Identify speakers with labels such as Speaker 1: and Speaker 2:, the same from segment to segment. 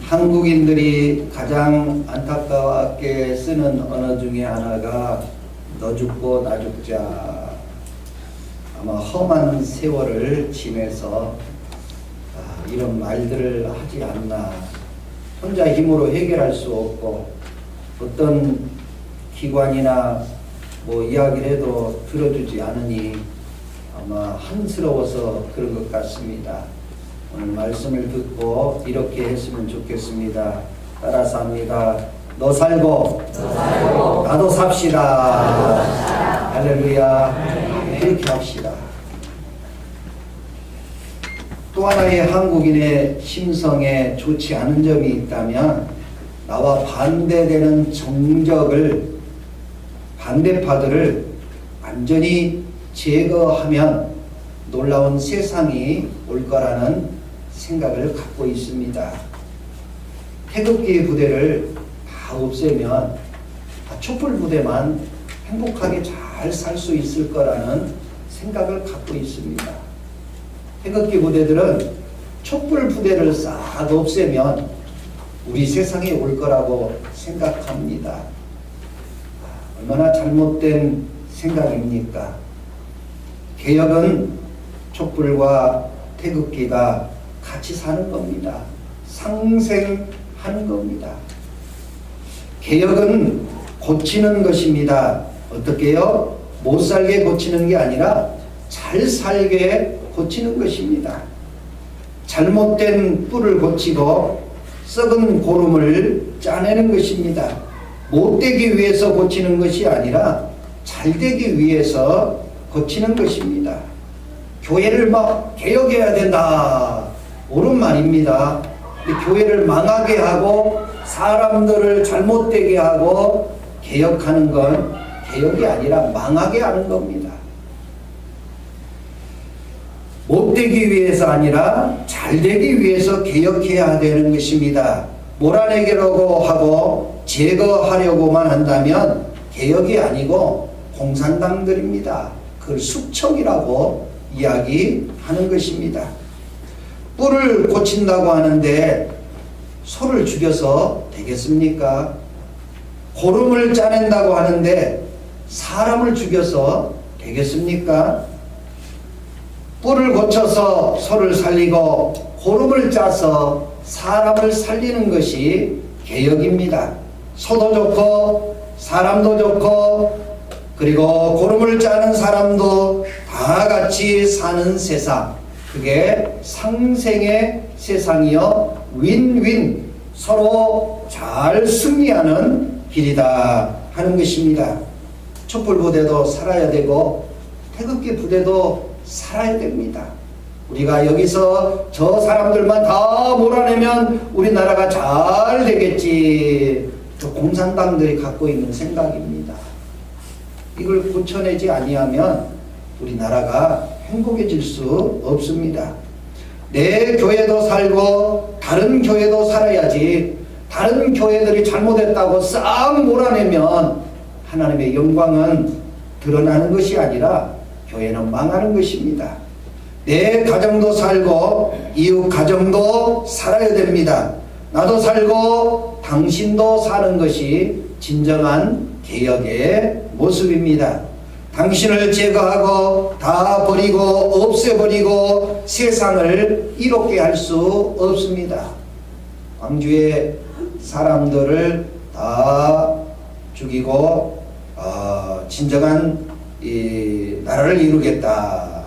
Speaker 1: 한국인들이 가장 안타깝게 쓰는 언어 중에 하나가 너 죽고 나 죽자. 아마 험한 세월을 지내서 이런 말들을 하지 않나. 혼자 힘으로 해결할 수 없고 어떤 기관이나 이야기를 해도 들어주지 않으니 아마 한스러워서 그런 것 같습니다. 오늘 말씀을 듣고 이렇게 했으면 좋겠습니다. 따라서 합니다. 너 살고 나도 삽시다. 할렐루야. 그렇게 합시다. 또 하나의 한국인의 심성에 좋지 않은 점이 있다면 나와 반대되는 정적을 반대파들을 완전히 제거하면 놀라운 세상이 올 거라는 생각을 갖고 있습니다. 태극기 부대를 다 없애면 촛불 부대만 행복하게 잘 살 수 있을 거라는 생각을 갖고 있습니다. 태극기 부대들은 촛불 부대를 싹 없애면 우리 세상에 올 거라고 생각합니다. 얼마나 잘못된 생각입니까? 개혁은 촛불과 태극기가 같이 사는 겁니다. 상생하는 겁니다. 개혁은 고치는 것입니다. 어떻게요? 못 살게 고치는 게 아니라 잘 살게 고치는 것입니다. 잘못된 뿔을 고치고 썩은 고름을 짜내는 것입니다. 못되기 위해서 고치는 것이 아니라 잘되기 위해서 고치는 것입니다. 교회를 막 개혁해야 된다. 옳은 말입니다. 교회를 망하게 하고 사람들을 잘못되게 하고 개혁하는 건 개혁이 아니라 망하게 하는 겁니다. 못되기 위해서 아니라 잘되기 위해서 개혁해야 되는 것입니다. 몰아내기라고 하고 제거하려고만 한다면 개혁이 아니고 공산당들입니다. 그걸 숙청이라고 이야기하는 것입니다. 뿔을 고친다고 하는데 소를 죽여서 되겠습니까? 고름을 짜낸다고 하는데 사람을 죽여서 되겠습니까? 뿔을 고쳐서 소를 살리고 고름을 짜서 사람을 살리는 것이 개혁입니다. 소도 좋고 사람도 좋고 그리고 고름을 짜는 사람도 다 같이 사는 세상, 그게 상생의 세상이요 윈윈, 서로 잘 승리하는 길이다 하는 것입니다. 촛불 부대도 살아야 되고 태극기 부대도 살아야 됩니다. 우리가 여기서 저 사람들만 다 몰아내면 우리나라가 잘 되겠지. 저 공산당들이 갖고 있는 생각입니다. 이걸 고쳐내지 아니하면 우리나라가 행복해질 수 없습니다. 내 교회도 살고 다른 교회도 살아야지. 다른 교회들이 잘못했다고 싹 몰아내면 하나님의 영광은 드러나는 것이 아니라 교회는 망하는 것입니다. 내 가정도 살고 이웃 가정도 살아야 됩니다. 나도 살고 당신도 사는 것이 진정한 개혁의 모습입니다. 당신을 제거하고 다 버리고 없애버리고 세상을 이롭게 할 수 없습니다. 광주의 사람들을 다 죽이고 진정한 이 나라를 이루겠다.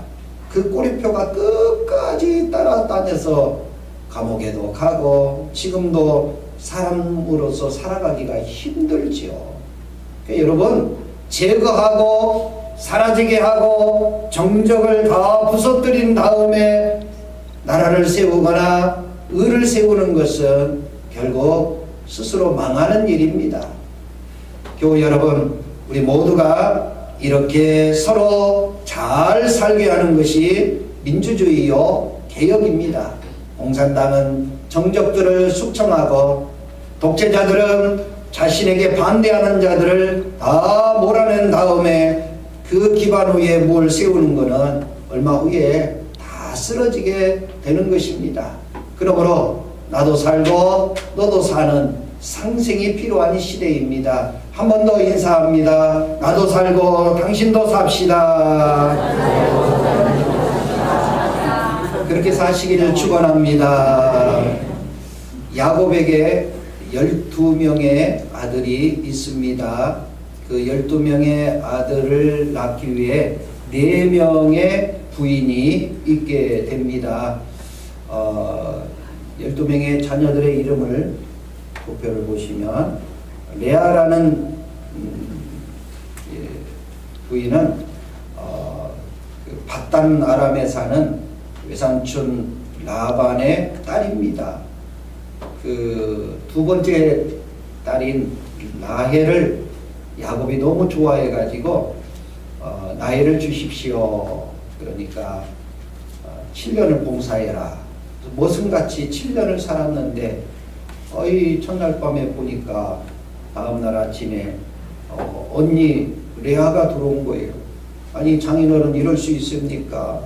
Speaker 1: 그 꼬리표가 끝까지 따라다녀서 감옥에도 가고 지금도 사람으로서 살아가기가 힘들지요. 그러니까 여러분, 제거하고 사라지게 하고 정적을 다 부숴뜨린 다음에 나라를 세우거나 의를 세우는 것은 결국 스스로 망하는 일입니다. 교우 여러분, 우리 모두가 이렇게 서로 잘 살게 하는 것이 민주주의요 개혁입니다. 공산당은 정적들을 숙청하고 독재자들은 자신에게 반대하는 자들을 다 몰아낸 다음에 그 기반 위에 뭘 세우는 것은 얼마 후에 다 쓰러지게 되는 것입니다. 그러므로 나도 살고 너도 사는 상생이 필요한 시대입니다. 한 번 더 인사합니다. 나도 살고 당신도 삽시다. 그렇게 사시기를 축원합니다. 야곱에게 12명의 아들이 있습니다. 그 12명의 아들을 낳기 위해 4명의 부인이 있게 됩니다. 12명의 자녀들의 이름을 도표를 보시면 레아라는 부인은 그 밧단 아람에 사는 외삼촌 라반의 딸입니다. 그 두 번째 딸인 라헬을 야곱이 너무 좋아해 가지고 나헬을 주십시오. 그러니까 7년을 봉사해라. 머슴같이 7년을 살았는데 첫날 밤에 보니까 다음날 아침에 언니 레아가 들어온 거예요. 아니 장인어른 이럴 수 있습니까?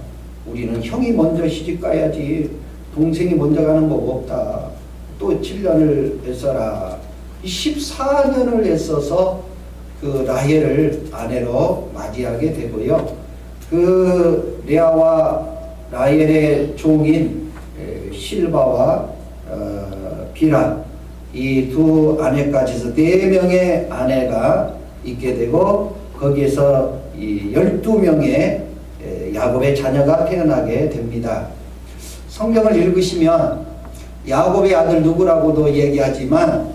Speaker 1: 우리는 형이 먼저 시집 가야지 동생이 먼저 가는 법 없다. 또 7년을 애써라. 14년을 애써서 그 라헬을 아내로 맞이하게 되고요. 그 레아와 라헬의 종인 실바와 비라 이 두 아내까지서 4명의 아내가 있게 되고 거기에서 이 12명의 야곱의 자녀가 태어나게 됩니다. 성경을 읽으시면 야곱의 아들 누구라고도 얘기하지만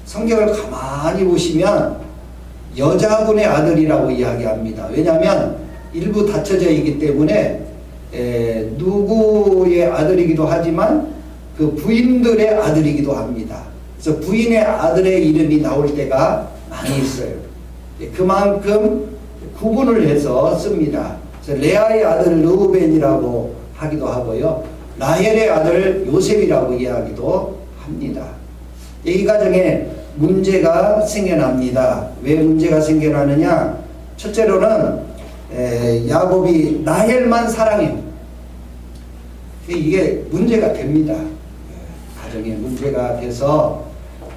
Speaker 1: 성경을 가만히 보시면 여자분의 아들이라고 이야기합니다. 왜냐하면 일부 닫혀져 있기 때문에 누구의 아들이기도 하지만 그 부인들의 아들이기도 합니다. 그래서 부인의 아들의 이름이 나올 때가 많이 있어요. 그만큼 구분을 해서 씁니다. 그래서 레아의 아들 르우벤이라고 하기도 하고요. 라헬의 아들 요셉이라고 이야기도 합니다. 이 가정에 문제가 생겨납니다. 왜 문제가 생겨나느냐? 첫째로는 야곱이 라헬만 사랑해요. 이게 문제가 됩니다. 가정에 문제가 돼서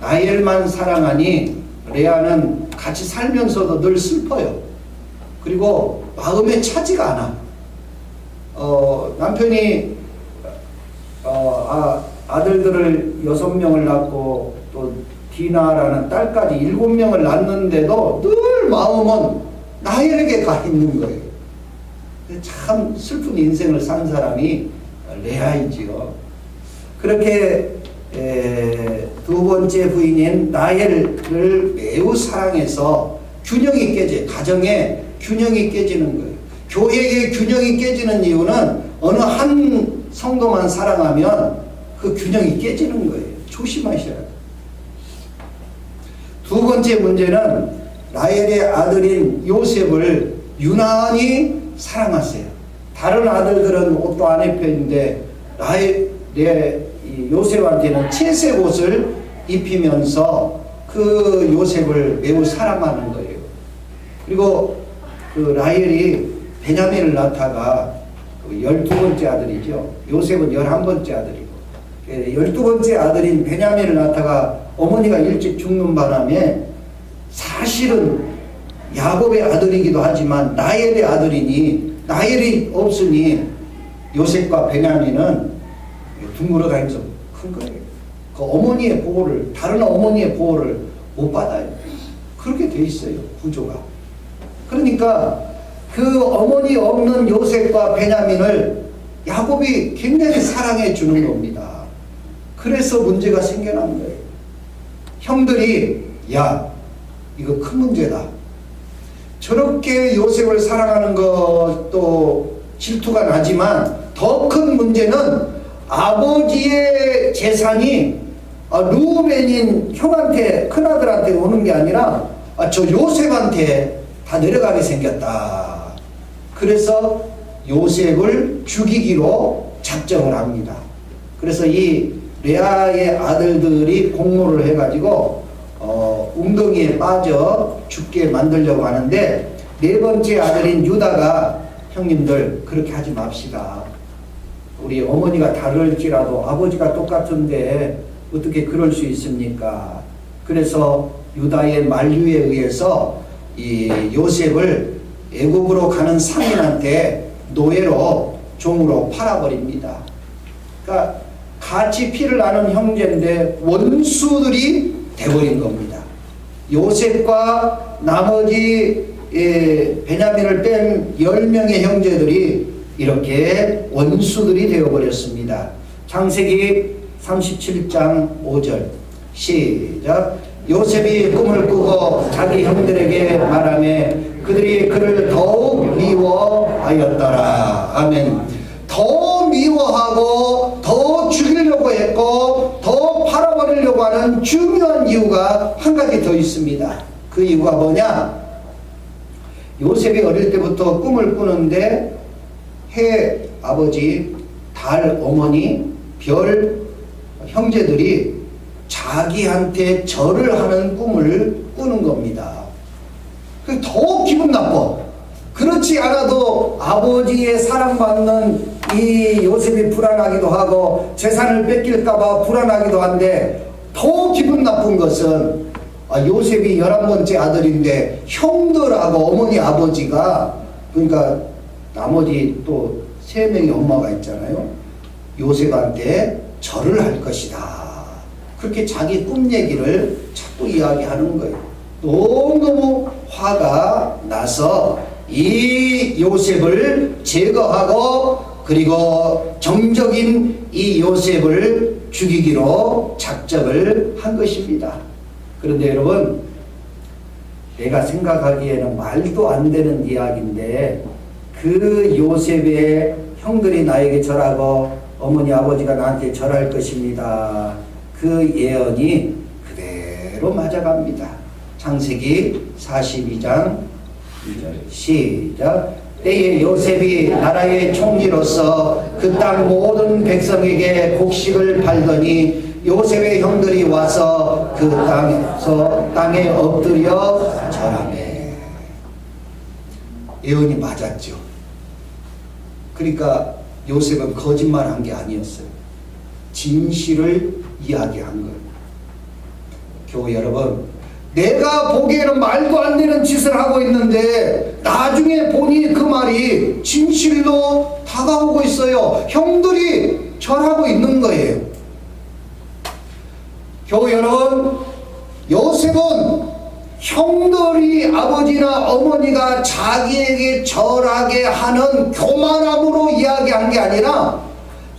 Speaker 1: 라헬만 사랑하니 레아는 같이 살면서도 늘 슬퍼요. 그리고 마음에 차지가 않아. 남편이 아들들을 6명을 낳고 또 디나라는 딸까지 7명을 낳는데도 늘 마음은 라헬에게 가 있는 거예요. 참 슬픈 인생을 산 사람이 레아이지요. 그렇게 두 번째 부인인 라헬을 매우 사랑해서 균형이 깨져, 가정에 균형이 깨지는 거예요. 교회의 균형이 깨지는 이유는 어느 한 성도만 사랑하면 그 균형이 깨지는 거예요. 조심하셔야 돼요. 두 번째 문제는 라헬의 아들인 요셉을 유난히 사랑하세요. 다른 아들들은 옷도 안 입혔는데 요셉한테는 채색 옷을 입히면서 그 요셉을 매우 사랑하는 거예요. 그리고 그 라헬이 베냐민을 낳다가 12번째 아들이죠. 요셉은 11번째 아들이고 12번째 아들인 베냐민을 낳다가 어머니가 일찍 죽는 바람에 사실은 야곱의 아들이기도 하지만 라헬의 아들이니 라헬이 없으니 요셉과 베냐민은 둥그러 다니면서 큰 거예요. 그 어머니의 보호를, 다른 어머니의 보호를 못 받아요. 그렇게 돼 있어요, 구조가. 그러니까 그 어머니 없는 요셉과 베냐민을 야곱이 굉장히 사랑해 주는 겁니다. 그래서 문제가 생겨난 거예요. 형들이 야, 이거 큰 문제다. 저렇게 요셉을 사랑하는 것도 질투가 나지만 더 큰 문제는 아버지의 재산이 르우벤인 형한테, 큰아들한테 오는 게 아니라 저 요셉한테 다 내려가게 생겼다. 그래서 요셉을 죽이기로 작정을 합니다. 그래서 이 레아의 아들들이 공모를 해가지고 웅덩이에 빠져 죽게 만들려고 하는데, 네 번째 아들인 유다가 형님들 그렇게 하지 맙시다. 우리 어머니가 다를지라도 아버지가 똑같은데 어떻게 그럴 수 있습니까? 그래서 유다의 만류에 의해서 이 요셉을 애국으로 가는 상인한테 노예로 종으로 팔아버립니다. 그러니까 같이 피를 나눈 형제인데 원수들이 돼버린 겁니다. 요셉과 나머지 베냐민을 뺀 10명의 형제들이 이렇게 원수들이 되어버렸습니다. 창세기 37장 5절 시작. 요셉이 꿈을 꾸고 자기 형들에게 말하며 그들이 그를 더욱 미워하였더라. 아멘. 더 미워하고 더 죽이려고 했고 더 팔아버리려고 하는 중요한 이유가 한 가지 더 있습니다. 그 이유가 뭐냐? 요셉이 어릴 때부터 꿈을 꾸는데 해 아버지, 달 어머니, 별 형제들이 자기한테 절을 하는 꿈을 꾸는 겁니다. 더 기분 나빠. 그렇지 않아도 아버지의 사랑받는 이 요셉이 불안하기도 하고 재산을 뺏길까봐 불안하기도 한데 더 기분 나쁜 것은 요셉이 11번째 아들인데 형들하고 어머니 아버지가 그러니까 나머지 또 3명의 엄마가 있잖아요. 요셉한테 절을 할 것이다. 그렇게 자기 꿈 얘기를 자꾸 이야기하는 거예요. 너무너무 화가 나서 이 요셉을 제거하고 그리고 정적인 이 요셉을 죽이기로 작정을 한 것입니다. 그런데 여러분, 내가 생각하기에는 말도 안 되는 이야기인데 그 요셉의 형들이 나에게 절하고 어머니 아버지가 나한테 절할 것입니다. 그 예언이 그대로 맞아갑니다. 창세기 42장 2절 시작. 때에 요셉이 나라의 총리로서 그 땅 모든 백성에게 곡식을 팔더니 요셉의 형들이 와서 그 땅에 엎드려 절하매. 예언이 맞았죠. 그러니까 요셉은 거짓말한 게 아니었어요. 진실을 이야기한 거예요. 교우 여러분, 내가 보기에는 말도 안 되는 짓을 하고 있는데 나중에 보니 그 말이 진실로 다가오고 있어요. 형들이 절하고 있는 거예요. 교우 여러분, 요셉은 형들이 아버지나 어머니가 자기에게 절하게 하는 교만함으로 이야기한 게 아니라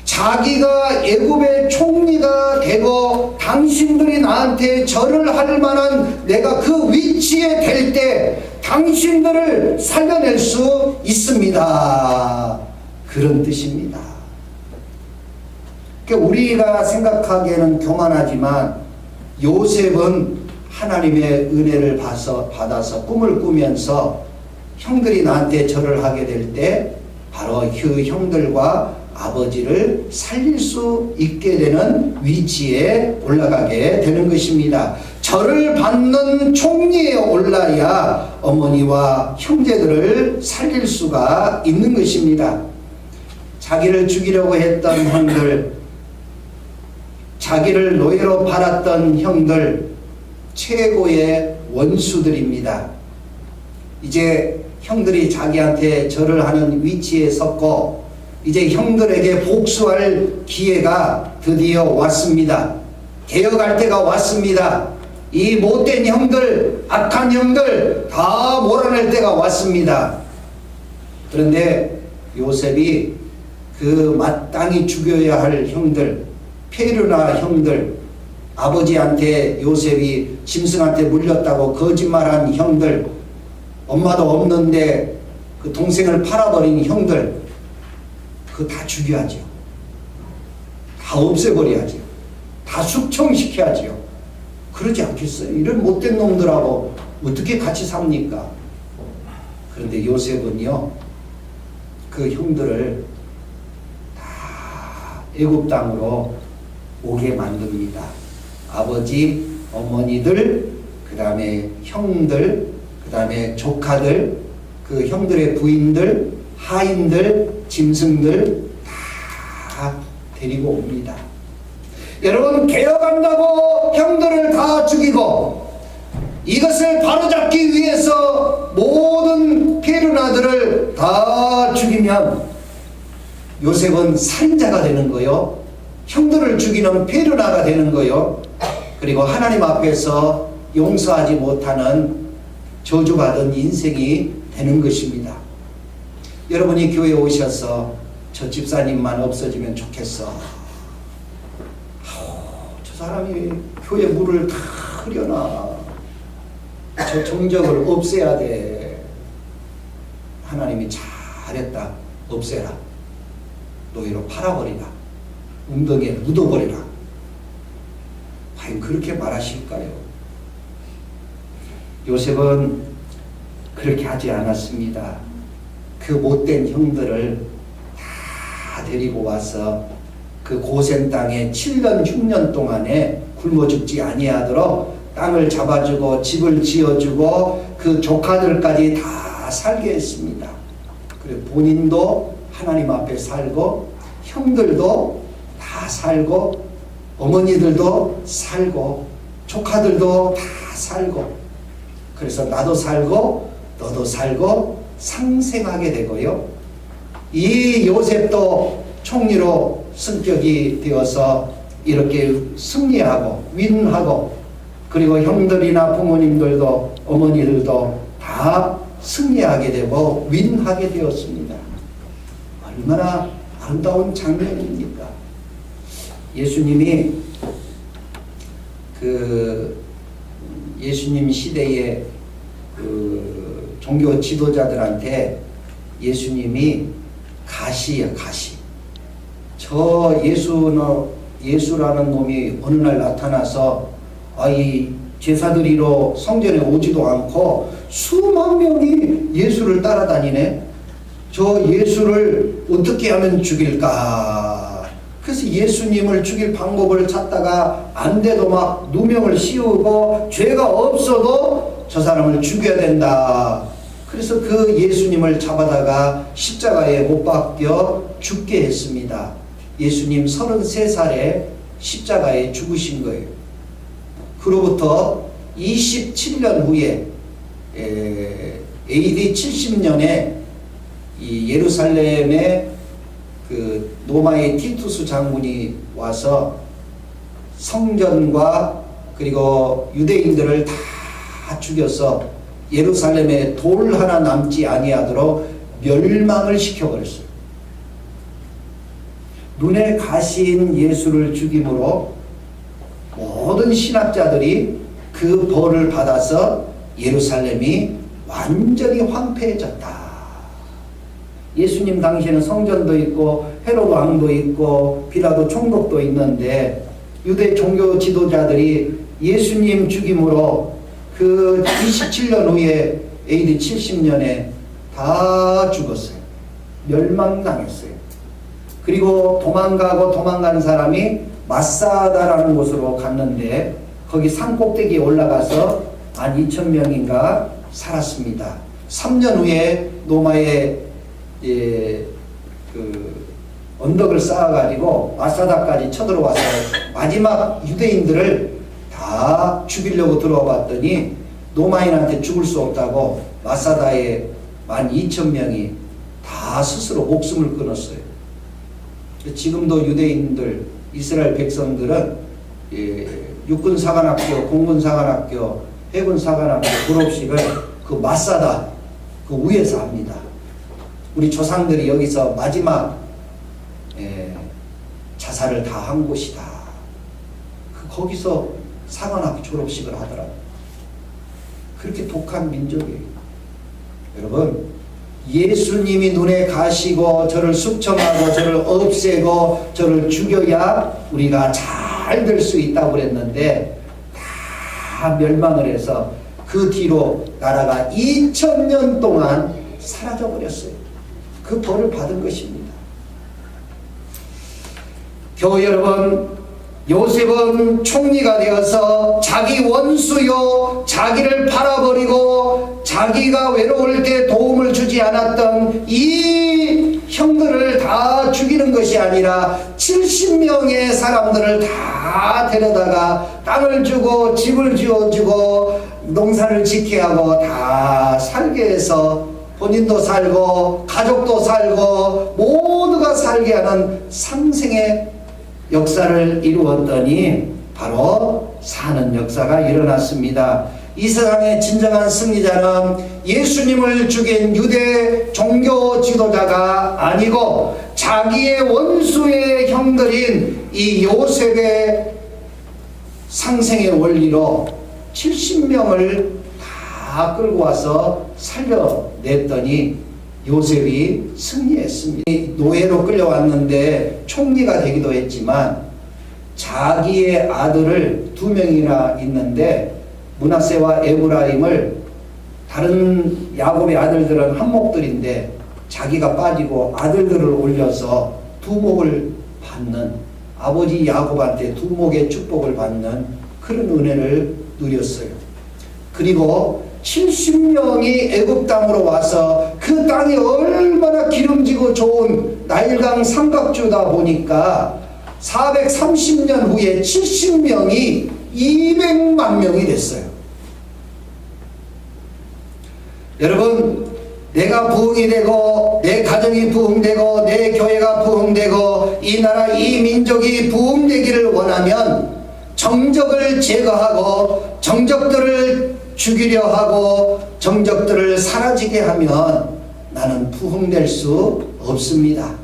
Speaker 1: 자기가 애굽의 총리가 되고 당신들이 나한테 절을 할 만한 내가 그 위치에 될 때 당신들을 살려낼 수 있습니다. 그런 뜻입니다. 그러니까 우리가 생각하기에는 교만하지만 요셉은 하나님의 은혜를 받아서 꿈을 꾸면서 형들이 나한테 절을 하게 될 때 바로 그 형들과 아버지를 살릴 수 있게 되는 위치에 올라가게 되는 것입니다. 절을 받는 총리에 올라야 어머니와 형제들을 살릴 수가 있는 것입니다. 자기를 죽이려고 했던 형들, 자기를 노예로 팔았던 형들, 최고의 원수들입니다. 이제 형들이 자기한테 절을 하는 위치에 섰고 이제 형들에게 복수할 기회가 드디어 왔습니다. 개혁할 때가 왔습니다. 이 못된 형들, 악한 형들 다 몰아낼 때가 왔습니다. 그런데 요셉이 그 마땅히 죽여야 할 형들, 페르나 형들, 아버지한테 요셉이 짐승한테 물렸다고 거짓말한 형들, 엄마도 없는데 그 동생을 팔아버린 형들, 그거 다 죽여야죠. 다 없애버려야죠. 다 숙청시켜야죠. 그러지 않겠어요? 이런 못된 놈들하고 어떻게 같이 삽니까? 그런데 요셉은요, 그 형들을 다 애굽 땅으로 오게 만듭니다. 아버지, 어머니들, 그 다음에 형들, 그 다음에 조카들, 그 형들의 부인들, 하인들, 짐승들 다 다 데리고 옵니다. 여러분, 개혁한다고 형들을 다 죽이고 이것을 바로잡기 위해서 모든 페르나들을 다 죽이면 요셉은 살인자가 되는 거요, 형들을 죽이는 페르나가 되는 거요, 그리고 하나님 앞에서 용서하지 못하는 저주받은 인생이 되는 것입니다. 여러분이 교회에 오셔서 저 집사님만 없어지면 좋겠어, 저 사람이 교회 물을 다 흐려놔, 저 정적을 없애야 돼. 하나님이 잘했다, 없애라, 노예로 팔아버리라, 웅덩이에 묻어버리라. 과연 그렇게 말하실까요? 요셉은 그렇게 하지 않았습니다. 그 못된 형들을 다 데리고 와서 그 고센 땅에 7년 6년 동안에 굶어 죽지 아니하도록 땅을 잡아주고 집을 지어주고 그 조카들까지 다 살게 했습니다. 그리고 본인도 하나님 앞에 살고 형들도 다 살고 어머니들도 살고 조카들도 다 살고, 그래서 나도 살고 너도 살고 상생하게 되고요. 이 요셉도 총리로 승격이 되어서 이렇게 승리하고 윈하고, 그리고 형들이나 부모님들도 어머니들도 다 승리하게 되고 윈하게 되었습니다. 얼마나 아름다운 장면입니까? 예수님이 예수님 시대의 종교 지도자들한테 예수님이 가시야, 가시. 저 예수라는 놈이 어느 날 나타나서 이 제사드리러 성전에 오지도 않고 수만 명이 예수를 따라다니네. 저 예수를 어떻게 하면 죽일까? 그래서 예수님을 죽일 방법을 찾다가 안 돼도 막 누명을 씌우고 죄가 없어도 저 사람을 죽여야 된다. 그래서 그 예수님을 잡아다가 십자가에 못 박혀 죽게 했습니다. 예수님 33살에 십자가에 죽으신 거예요. 그로부터 27년 후에 AD 70년에 이 예루살렘에 그 로마의 티투스 장군이 와서 성전과 그리고 유대인들을 다 죽여서 예루살렘에 돌 하나 남지 아니하도록 멸망을 시켜버렸어요. 눈에 가시인 예수를 죽임으로 모든 신학자들이 그 벌을 받아서 예루살렘이 완전히 황폐해졌다. 예수님 당시에는 성전도 있고 헤롯 왕도 있고 빌라도 총독도 있는데 유대 종교 지도자들이 예수님 죽임으로 그 27년 후에 AD 70년에 다 죽었어요. 멸망당했어요. 그리고 도망간 사람이 마사다라는 곳으로 갔는데 거기 산꼭대기에 올라가서 12,000명인가 살았습니다. 3년 후에 로마의 언덕을 쌓아가지고 마사다까지 쳐들어와서 마지막 유대인들을 다 죽이려고 들어와 봤더니 로마인한테 죽을 수 없다고 마사다에 12,000명이 다 스스로 목숨을 끊었어요. 지금도 유대인들, 이스라엘 백성들은 육군사관학교, 공군사관학교, 해군사관학교 졸업식을 그 마사다 그 위에서 합니다. 우리 조상들이 여기서 마지막 자살을 다 한 곳이다. 거기서 사관학교 졸업식을 하더라고요. 그렇게 독한 민족이에요. 여러분, 예수님이 눈에 가시고 저를 숙청하고 저를 없애고 저를 죽여야 우리가 잘 될 수 있다고 그랬는데 다 멸망을 해서 그 뒤로 나라가 2000년 동안 사라져 버렸어요. 그 벌을 받은 것입니다. 교우 여러분, 요셉은 총리가 되어서 자기 원수요, 자기를 팔아버리고 자기가 외로울 때 도움을 주지 않았던 이 형들을 다 죽이는 것이 아니라 70명의 사람들을 다 데려다가 땅을 주고 집을 지어주고 농사를 짓게 하고 다 살게 해서 본인도 살고 가족도 살고 모두가 살게 하는 상생의 역사를 이루었더니 바로 사는 역사가 일어났습니다. 이 세상의 진정한 승리자는 예수님을 죽인 유대 종교 지도자가 아니고 자기의 원수의 형들인 이 요셉의 상생의 원리로 70명을 다 끌고 와서 살려냈더니 요셉이 승리했습니다. 노예로 끌려왔는데 총리가 되기도 했지만 자기의 아들을 2명이나 있는데 므낫세와 에브라임을 다른 야곱의 아들들은 한목들인데 자기가 빠지고 아들들을 올려서 두목을 받는, 아버지 야곱한테 두목의 축복을 받는 그런 은혜를 누렸어요. 그리고 70명이 애굽 땅으로 와서 그 땅이 얼마나 기름지고 좋은 나일강 삼각주다 보니까 430년 후에 70명이 200만 명이 됐어요. 여러분, 내가 부흥이 되고 내 가정이 부흥되고 내 교회가 부흥되고 이 나라 이 민족이 부흥되기를 원하면 정적을 제거하고 정적들을 죽이려 하고 정적들을 사라지게 하면 나는 부흥될 수 없습니다.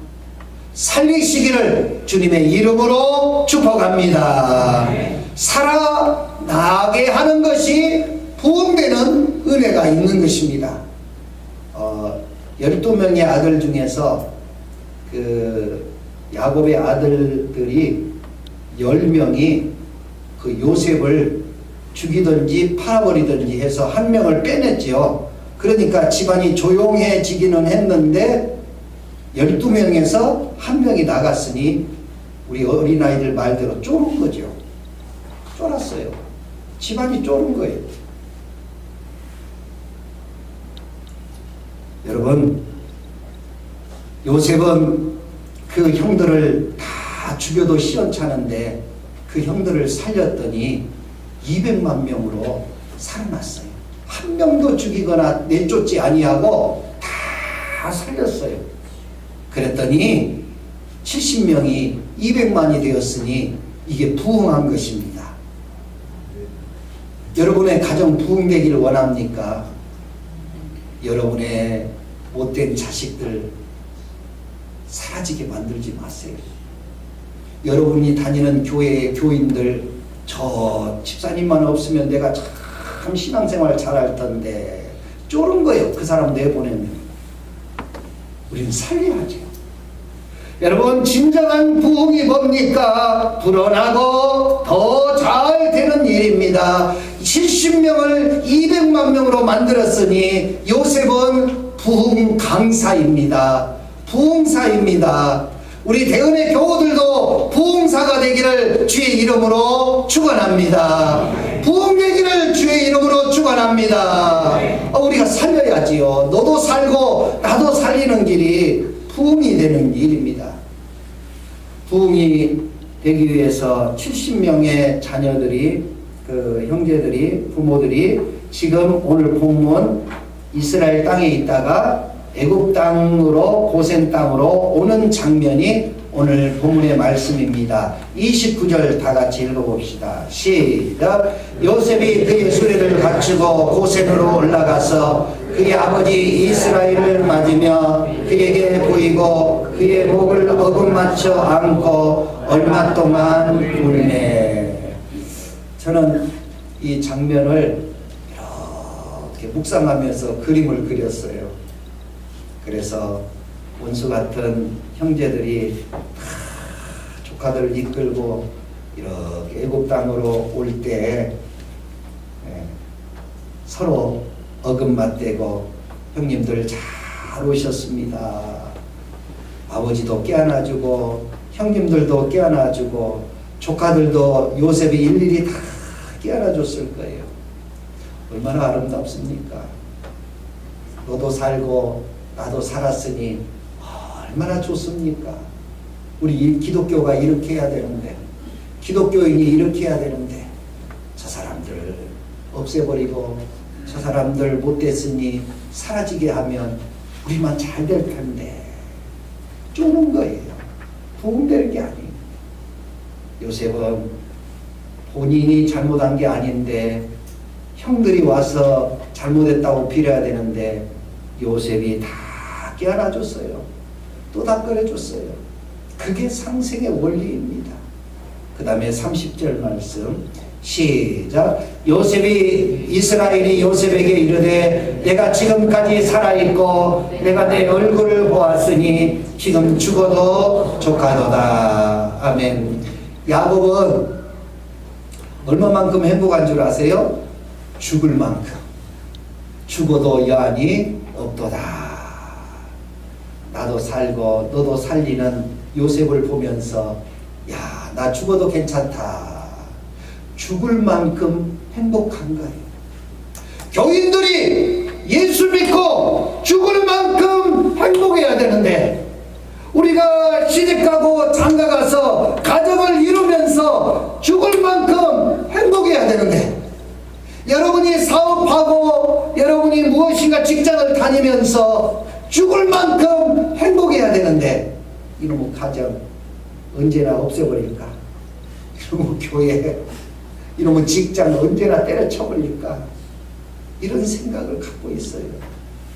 Speaker 1: 살리시기를 주님의 이름으로 축복합니다. 살아나게 하는 것이 부흥되는 은혜가 있는 것입니다. 12명의 아들 중에서 그 야곱의 아들들이 10명이 그 요셉을 죽이든지 팔아버리든지 해서 한 명을 빼냈지요. 그러니까 집안이 조용해지기는 했는데 12명에서 한 명이 나갔으니 우리 어린아이들 말대로 쫄은 거죠. 쫄았어요. 집안이 쫄은 거예요. 여러분, 요셉은 그 형들을 다 죽여도 시원찮은데 그 형들을 살렸더니 200만 명으로 살아났어요. 한 명도 죽이거나 내쫓지 아니하고 다 살렸어요. 그랬더니 70명이 200만이 되었으니 이게 부흥한 것입니다. 여러분의 가정 부흥되기를 원합니까? 여러분의 못된 자식들 사라지게 만들지 마세요. 여러분이 다니는 교회의 교인들, 저 집사님만 없으면 내가 참 신앙생활 잘할 텐데, 쫄은 거예요. 그 사람 내보내면. 우리는 살려야죠. 여러분, 진정한 부흥이 뭡니까? 불어나고 더 잘 되는 일입니다. 70명을 200만 명으로 만들었으니 요셉은 부흥 강사입니다. 부흥사입니다. 우리 대은의 교우들도 부흥사가 되기를 주의 이름으로 축원합니다. 부흥되기를 주의 이름으로 축원합니다. 우리가 살려야지요. 너도 살고 나도 살리는 길이 부흥이 되는 일입니다. 부흥이 되기 위해서 70명의 자녀들이, 그 형제들이, 부모들이 지금 오늘 본문 이스라엘 땅에 있다가 애굽 땅으로, 고센 땅으로 오는 장면이 오늘 본문의 말씀입니다. 29절 다 같이 읽어봅시다. 시작. 요셉이 그의 수레를 갖추고 고센으로 올라가서 그의 아버지 이스라엘을 맞으며 그에게 보이고 그의 목을 어긋맞춰 안고 얼마 동안 울매. 저는 이 장면을 이렇게 묵상하면서 그림을 그렸어요. 그래서 원수 같은 형제들이 조카들을 이끌고 이렇게 애굽 땅으로 올 때 서로 어긋맞대고 형님들 잘 오셨습니다. 아버지도 깨안아주고 형님들도 깨안아주고 조카들도 요셉이 일일이 다 깨안아줬을 거예요. 얼마나 아름답습니까? 너도 살고 나도 살았으니 얼마나 좋습니까? 우리 기독교가 이렇게 해야 되는데, 기독교인이 이렇게 해야 되는데, 저 사람들 없애버리고 저 사람들 못됐으니 사라지게 하면 우리만 잘 될 텐데 쪼는 거예요. 도움될 게 아니에요. 요셉은 본인이 잘못한 게 아닌데 형들이 와서 잘못했다고 빌어야 되는데 요셉이 다 깨알아줬어요. 또 다 꺼내줬어요. 그게 상생의 원리입니다. 그 다음에 30절 말씀 시작. 요셉이 이스라엘이 요셉에게 이르되 내가 지금까지 살아있고 내가 내 얼굴을 보았으니 지금 죽어도 족하도다. 아멘. 야곱은 얼마만큼 행복한 줄 아세요? 죽을 만큼. 죽어도 여한이 없도다. 나도 살고 너도 살리는 요셉을 보면서 야, 나 죽어도 괜찮다. 죽을 만큼 행복한 거예요. 교인들이 예수 믿고 죽을 만큼 행복해야 되는데 우리가 시집가고 장가가서 가정을 이루면서 죽을 만큼 행복해야 되는데 여러분이 사업하고 여러분이 무엇인가 직장을 다니면서 죽을 만큼 행복해야 되는데 이놈의 가정 언제나 없애버릴까? 이놈의 교회, 이놈의 직장 언제나 때려쳐버릴까? 이런 생각을 갖고 있어요.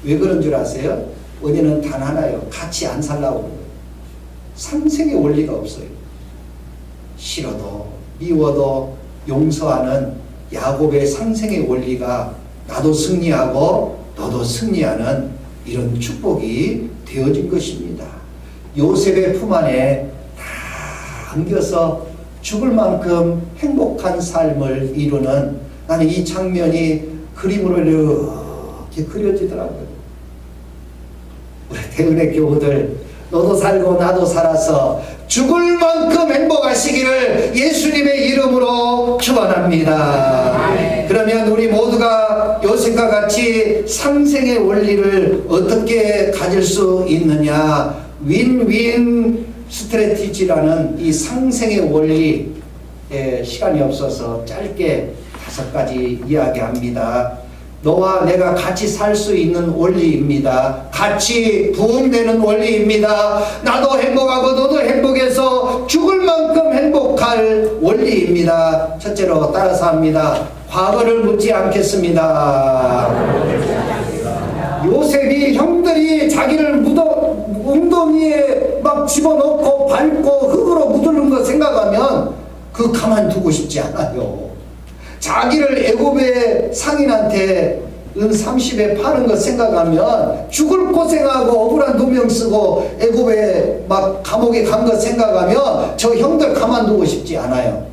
Speaker 1: 왜 그런 줄 아세요? 원인은 단 하나예요. 같이 안 살라고 그래요. 상생의 원리가 없어요. 싫어도 미워도 용서하는 야곱의 상생의 원리가 나도 승리하고 너도 승리하는 이런 축복이 되어진 것입니다. 요셉의 품 안에 다 안겨서 죽을 만큼 행복한 삶을 이루는 나는 이 장면이 그림으로 이렇게 그려지더라고요. 우리 대은의 교우들 너도 살고 나도 살아서 죽을 만큼 행복하시기를 예수님의 이름으로 축원합니다. 그러면 우리 모두가 요셉과 같이 상생의 원리를 어떻게 가질 수 있느냐? 윈윈 스트래티지라는 이 상생의 원리, 시간이 없어서 짧게 5가지 이야기합니다. 너와 내가 같이 살 수 있는 원리입니다. 같이 부흥되는 원리입니다. 나도 행복하고 너도 행복해서 죽을 만큼 행복할 원리입니다. 첫째로 따라서 합니다. 과거를 묻지 않겠습니다. 요셉이 형들이 자기를 웅덩이에 막 집어넣고 밟고 흙으로 묻는 거 생각하면 그 가만두고 싶지 않아요. 자기를 애굽의 상인한테 은 30에 파는 거 생각하면 죽을 고생하고 억울한 누명 쓰고 애굽에 막 감옥에 간 거 생각하면 저 형들 가만두고 싶지 않아요.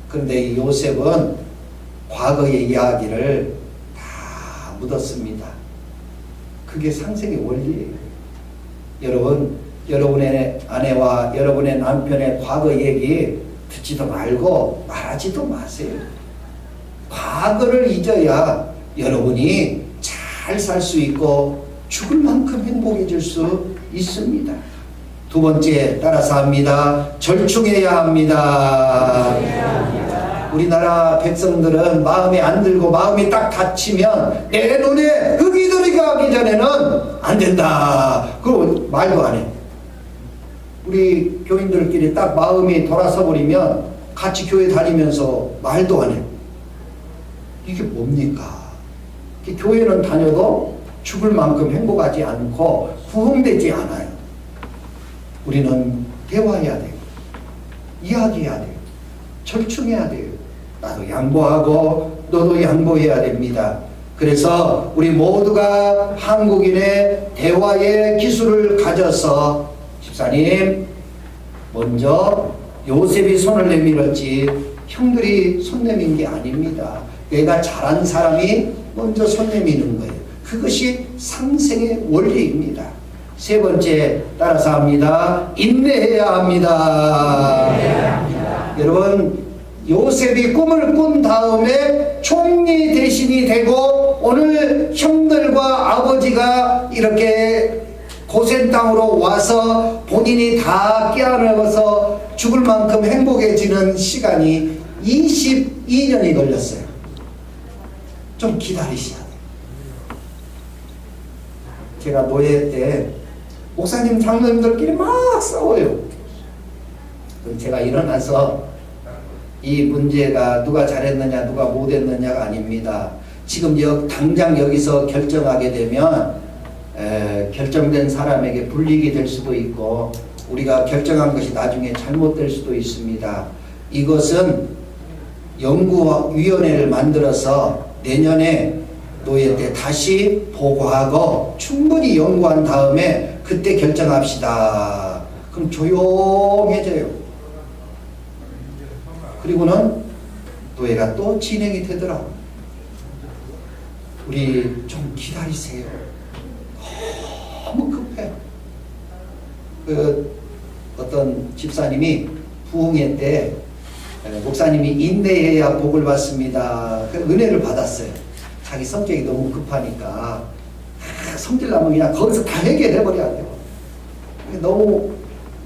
Speaker 1: 그런데 이 요셉은 과거의 이야기를 다 묻었습니다. 그게 상생의 원리예요. 여러분, 여러분의 아내와 여러분의 남편의 과거 얘기 듣지도 말고 말하지도 마세요. 과거를 잊어야 여러분이 잘 살 수 있고 죽을 만큼 행복해질 수 있습니다. 두 번째 따라서 합니다. 절충해야 합니다. 우리나라 백성들은 마음에 안 들고 마음이 딱 닫히면 내 눈에 흙이 들어가기 전에는 안 된다. 그리고 말도 안 해. 우리 교인들끼리 딱 마음이 돌아서 버리면 같이 교회 다니면서 말도 안 해. 이게 뭡니까? 교회는 다녀도 죽을 만큼 행복하지 않고 부흥되지 않아요. 우리는 대화해야 돼요. 이야기해야 돼요. 절충해야 돼요. 나도 양보하고 너도 양보해야 됩니다. 그래서 우리 모두가 한국인의 대화의 기술을 가져서 집사님 먼저 요셉이 손을 내밀었지 형들이 손 내민 게 아닙니다. 내가 잘한 사람이 먼저 손 내미는 거예요. 그것이 상생의 원리입니다. 세 번째 따라서 합니다. 인내해야 합니다. 여러분 요셉이 꿈을 꾼 다음에 총리 대신이 되고 오늘 형들과 아버지가 이렇게 고센 땅으로 와서 본인이 다 깨어나서 죽을 만큼 행복해지는 시간이 22년이 걸렸어요. 좀 기다리셔야 돼요. 제가 노예 때 목사님 장로님들끼리 막 싸워요. 그럼 제가 일어나서 이 문제가 누가 잘했느냐 누가 못했느냐가 아닙니다. 지금 당장 여기서 결정하게 되면 결정된 사람에게 불이익이 될 수도 있고 우리가 결정한 것이 나중에 잘못될 수도 있습니다. 이것은 연구위원회를 만들어서 내년에 노예 때 다시 보고하고 충분히 연구한 다음에 그때 결정합시다. 그럼 조용해져요. 그리고는 노예가 또 진행이 되더라고요. 우리 좀 기다리세요. 너무 급해요. 어떤 집사님이 부흥회 때 목사님이 인내해야 복을 받습니다. 은혜를 받았어요. 자기 성격이 너무 급하니까 성질나면 그냥 거기서 다 해결해버려야 돼요. 너무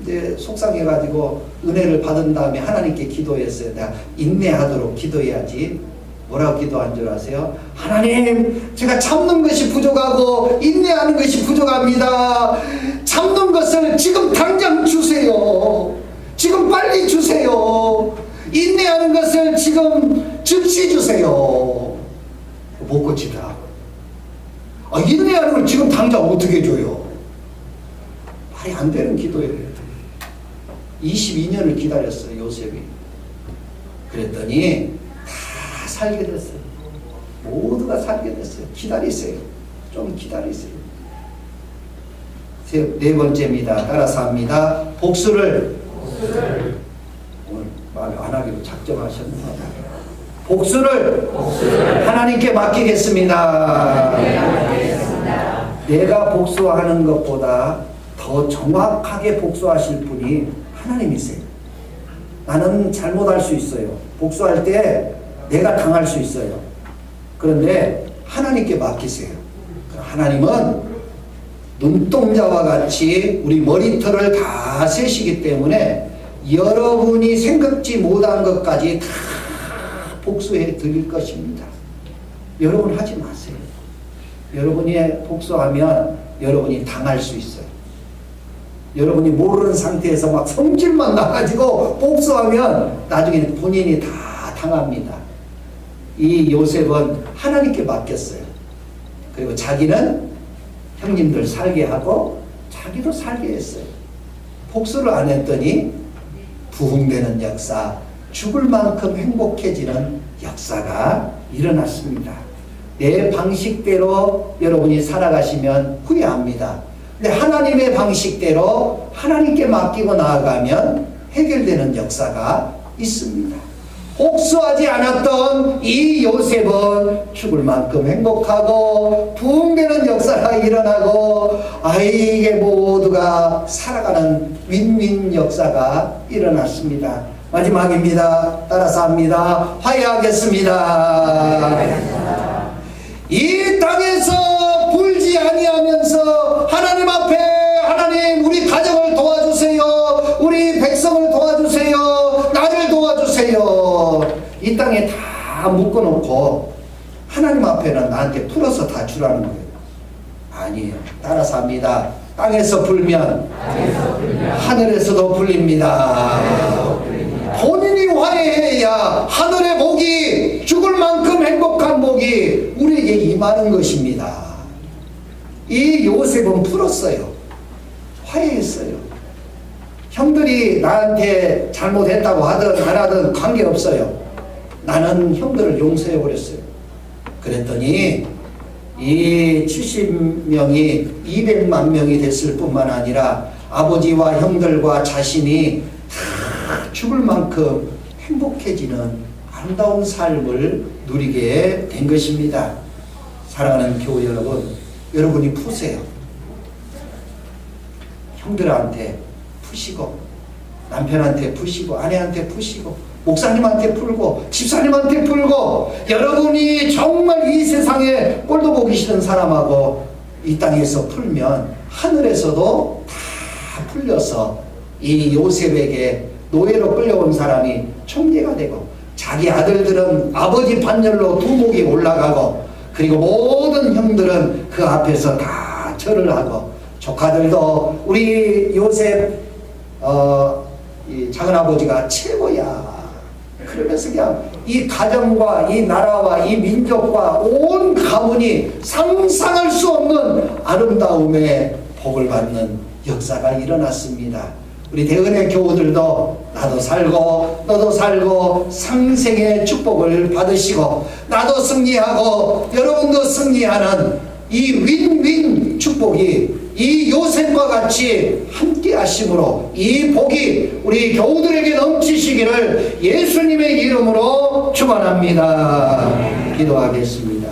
Speaker 1: 이제 속상해가지고 은혜를 받은 다음에 하나님께 기도했어요. 내가 인내하도록 기도해야지. 뭐라고 기도한 줄 아세요? 하나님, 제가 참는 것이 부족하고 인내하는 것이 부족합니다. 참는 것을 지금 당장 주세요. 지금 빨리 주세요. 인내하는 것을 지금 즉시 주세요. 못 고치더라고요. 인내하는 걸 지금 당장 어떻게 줘요? 말이 안 되는 기도예요. 22년을 기다렸어요, 요셉이. 그랬더니 다 살게 됐어요. 모두가 살게 됐어요. 기다리세요. 좀 기다리세요. 네 번째입니다. 따라서 합니다. 복수를 오늘 말 안 하기로 작정하셨나요? 복수를 하나님께 맡기겠습니다. 내가 복수하는 것보다 더 정확하게 복수하실 분이 하나님이세요. 나는 잘못할 수 있어요. 복수할 때 내가 당할 수 있어요. 그런데 하나님께 맡기세요. 하나님은 눈동자와 같이 우리 머리털을 다 세시기 때문에 여러분이 생각지 못한 것까지 다 복수해 드릴 것입니다. 여러분 하지 마세요. 여러분이 복수하면 여러분이 당할 수 있어요. 여러분이 모르는 상태에서 막 성질만 나가지고 복수하면 나중에 본인이 다 당합니다. 이 요셉은 하나님께 맡겼어요. 그리고 자기는 형님들 살게 하고 자기도 살게 했어요. 복수를 안 했더니 부흥되는 역사, 죽을 만큼 행복해지는 역사가 일어났습니다. 내 방식대로 여러분이 살아가시면 후회합니다. 근데 하나님의 방식대로 하나님께 맡기고 나아가면 해결되는 역사가 있습니다. 복수하지 않았던 이 요셉은 죽을 만큼 행복하고 부흥되는 역사가 일어나고 이게 모두가 살아가는 윈윈 역사가 일어났습니다. 마지막입니다. 따라서 합니다. 화해하겠습니다. 이 땅에서 불지 아니하면서 하나님 앞에 하나님 우리 가정을 도와주세요. 우리 백성을 도와주세요. 나를 도와주세요. 이 땅에 다 묶어놓고 하나님 앞에는 나한테 풀어서 다 주라는 거예요. 아니에요. 따라서 합니다. 땅에서 불면 하늘에서도 불립니다. 본인이 화해해야 하늘의 복이 죽을 만큼 행복한 복이 우리에게 임하는 것입니다. 이 요셉은 풀었어요. 화해했어요. 형들이 나한테 잘못했다고 하든 안 하든 관계없어요. 나는 형들을 용서해버렸어요. 그랬더니 이 70명이 200만 명이 됐을 뿐만 아니라 아버지와 형들과 자신이 다 죽을 만큼 행복해지는 아름다운 삶을 누리게 된 것입니다. 사랑하는 교우 여러분, 여러분이 푸세요. 형들한테 푸시고 남편한테 푸시고 아내한테 푸시고 목사님한테 풀고 집사님한테 풀고 여러분이 정말 이 세상에 꼴도 보기 싫은 사람하고 이 땅에서 풀면 하늘에서도 다 풀려서 이 요셉에게 노예로 끌려온 사람이 총리가 되고, 자기 아들들은 아버지 반열로 두목이 올라가고, 그리고 모든 형들은 그 앞에서 다 절을 하고, 조카들도 우리 요셉 이 작은아버지가 최고야 그러면서 그냥 이 가정과 이 나라와 이 민족과 온 가문이 상상할 수 없는 아름다움의 복을 받는 역사가 일어났습니다. 우리 대은의 교우들도 나도 살고 너도 살고 상생의 축복을 받으시고, 나도 승리하고 여러분도 승리하는 이 윈윈 축복이 이 요셉과 같이 함께 하심으로 이 복이 우리 교우들에게 넘치시기를 예수님의 이름으로 축원합니다. 기도하겠습니다.